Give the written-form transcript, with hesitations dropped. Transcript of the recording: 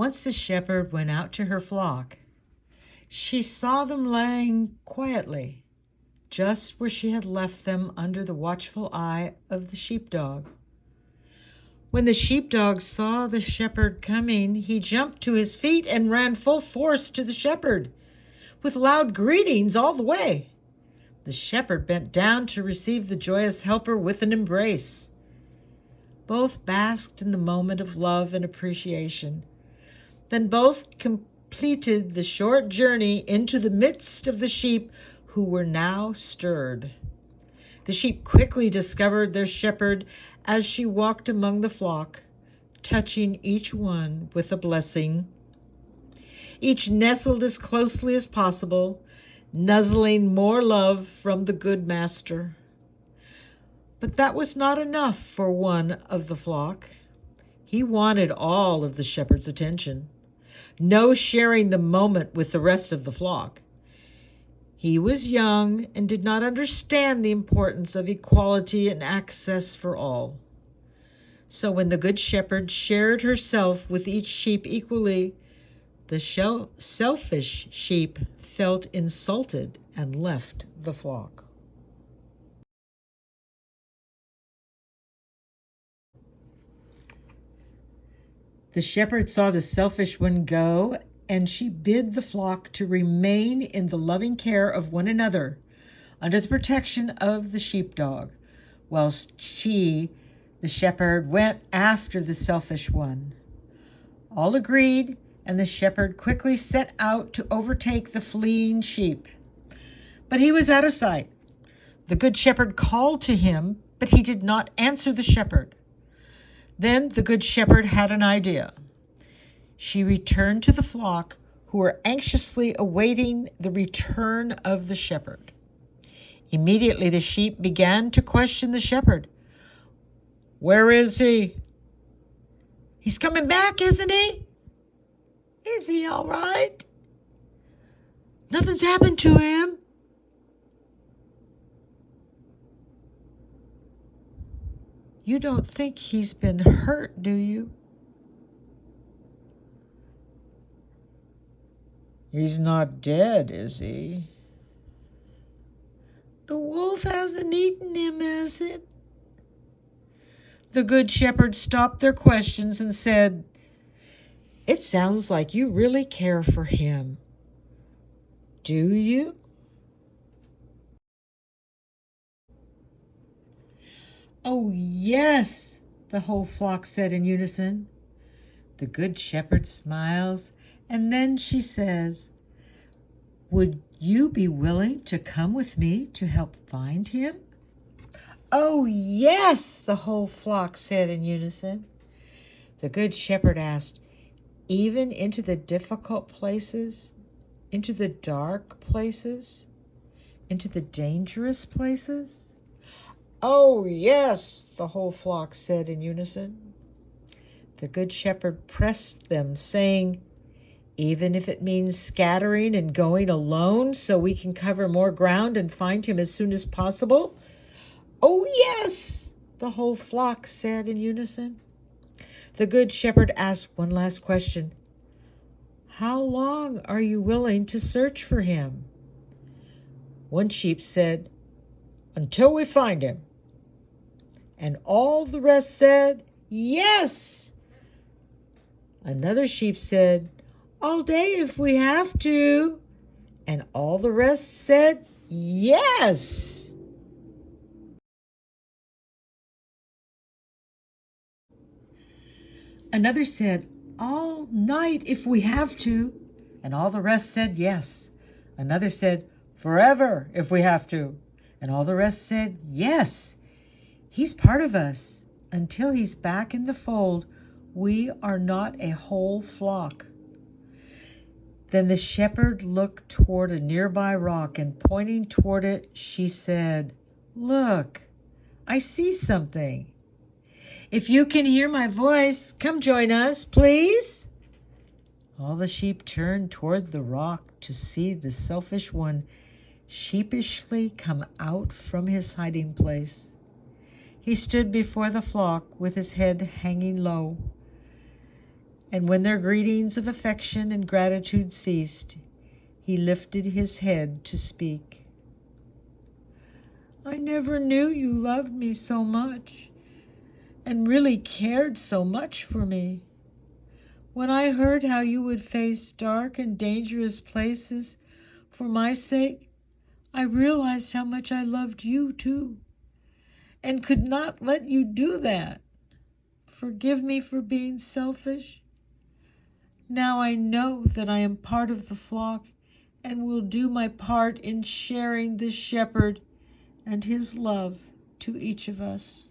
Once the shepherd went out to her flock. She saw them lying quietly, just where she had left them under the watchful eye of the sheepdog. When the sheepdog saw the shepherd coming, he jumped to his feet and ran full force to the shepherd, with loud greetings all the way. The shepherd bent down to receive the joyous helper with an embrace. Both basked in the moment of love and appreciation. Then both completed the short journey into the midst of the sheep, who were now stirred. The sheep quickly discovered their shepherd as she walked among the flock, touching each one with a blessing. Each nestled as closely as possible, nuzzling more love from the good master. But that was not enough for one of the flock. He wanted all of the shepherd's attention, no sharing the moment with the rest of the flock. He was young and did not understand the importance of equality and access for all. So when the good shepherd shared herself with each sheep equally, the selfish sheep felt insulted and left the flock. The shepherd saw the selfish one go, and she bid the flock to remain in the loving care of one another, under the protection of the sheepdog, whilst she, the shepherd, went after the selfish one. All agreed, and the shepherd quickly set out to overtake the fleeing sheep. But he was out of sight. The good shepherd called to him, but he did not answer the shepherd. Then the good shepherd had an idea. She returned to the flock, who were anxiously awaiting the return of the shepherd. Immediately the sheep began to question the shepherd. "Where is he?" "He's coming back, isn't he?" "Is he all right?" "Nothing's happened to him." "You don't think he's been hurt, do you?" "He's not dead, is he?" "The wolf hasn't eaten him, has it?" The good shepherd stopped their questions and said, "It sounds like you really care for him. Do you?" "Oh, yes," the whole flock said in unison. The good shepherd smiles, and then she says, "Would you be willing to come with me to help find him?" "Oh, yes," the whole flock said in unison. The good shepherd asked, "Even into the difficult places, into the dark places, into the dangerous places?" "Oh, yes," the whole flock said in unison. The good shepherd pressed them, saying, "Even if it means scattering and going alone so we can cover more ground and find him as soon as possible?" "Oh, yes," the whole flock said in unison. The good shepherd asked one last question. "How long are you willing to search for him?" One sheep said, "Until we find him." And all the rest said, "Yes." Another sheep said, "All day if we have to." And all the rest said, "Yes." Another said, "All night if we have to." And all the rest said, "Yes." Another said, "Forever if we have to." And all the rest said, "Yes." He's part of us. Until he's back in the fold, we are not a whole flock. Then the shepherd looked toward a nearby rock, and pointing toward it, she said, "Look, I see something. If you can hear my voice, come join us, please." All the sheep turned toward the rock to see the selfish one sheepishly come out from his hiding place. He stood before the flock with his head hanging low. And when their greetings of affection and gratitude ceased, he lifted his head to speak. I never knew you loved me so much and really cared so much for me. When I heard how you would face dark and dangerous places for my sake, I realized how much I loved you too, and could not let you do that. Forgive me for being selfish. Now I know that I am part of the flock and will do my part in sharing this shepherd and his love to each of us.